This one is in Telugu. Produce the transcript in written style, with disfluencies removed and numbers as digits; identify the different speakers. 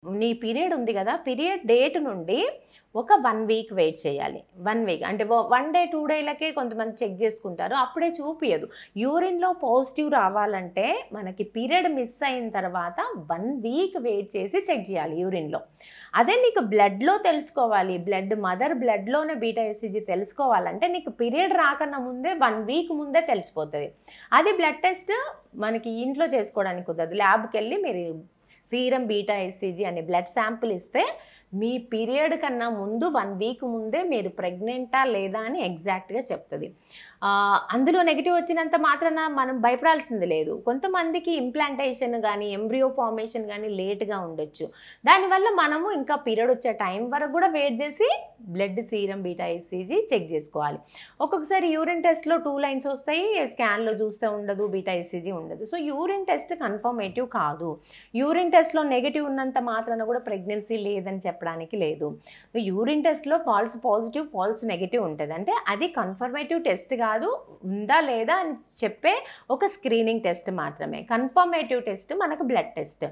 Speaker 1: నీ పీరియడ్ ఉంది గదా! పీరియడ్ డేట్ నుండి ఒక 1 వీక్ వెయిట్ చేయాలి. 1 వీక్ అంటే 1 డే, 2 డేలకే కొంతమంది చెక్ జేసుకుంటారు. అప్పుడే చూపియదు. యూరిన్‌లో పాజిటివ్ రావాలంటే మనకి పీరియడ్ మిస్ అయిన తర్వాత 1 వీక్ వెయిట్ చేసి చెక్ జేయాలి యూరిన్‌లో. అదే నీకు బ్లడ్‌లో తెలుసుకోవాలి. మదర్ బ్లడ్‌లోనే బీటా ఎస్‌సిజి తెలుసుకోవాలంటే నీకు పీరియడ్ రాకన్నా ముందే 1 వీక్ ముందే తెలిసిపోతది. అది బ్లడ్ టెస్ట్ మనకి ఇంట్లో చేసుకోవడానికి కుదరదు. ల్యాబ్‌కెళ్ళి మీరు సీరం బీటా ఎస్‌సిజి అనే బ్లడ్ శాంపిల్ ఇస్తే మీ పీరియడ్ కన్నా ముందు 1 వీక్ ముందే మీరు ప్రెగ్నెంటా లేదా అని ఎగ్జాక్ట్‌గా చెప్తది. అందులో నెగెటివ్ వచ్చినంత మాత్రాన మనం భయపడాల్సింది లేదు. కొంతమందికి ఇంప్లాంటేషన్ గానీ, ఎంబ్రియో ఫార్మేషన్ గానీ లేట్‌గా ఉండొచ్చు. దానివల్ల మనము ఇంకా పీరియడ్ వచ్చే టైం వరకు గూడా వెయిట్ జేసి బ్లడ్ సీరం బీటా ఎస్‌సిజి చెక్ జేసుకోవాలి. ఒక్కొక్కసారి యూరిన్ టెస్ట్‌లో 2 లైన్స్ వస్తాయి. స్కాన్‌లో చూస్తే ఉండదు. బీటా ఎస్‌సిజి ఉండదు. సో, యూరిన్ టెస్ట్ కన్ఫర్మేటివ్ కాదు. యూరిన్ టెస్ట్‌లో నెగెటివ్ ఉన్నంత మాత్రాన గూడా ప్రెగ్నెన్సీ లేదని చెప్పడానికి లేదు. యూరిన్ టెస్ట్‌లో ఫాల్స్ పాజిటివ్, ఫాల్స్ నెగెటివ్ ఉంటది. అంటే అది కన్ఫర్మేటివ్ టెస్ట్ కాదు. ఉందా లేదా అని చెప్పే ఒక స్క్రీనింగ్ టెస్ట్ మాత్రమే. కన్ఫర్మేటివ్ టెస్ట్ మనకు బ్లడ్ టెస్ట్.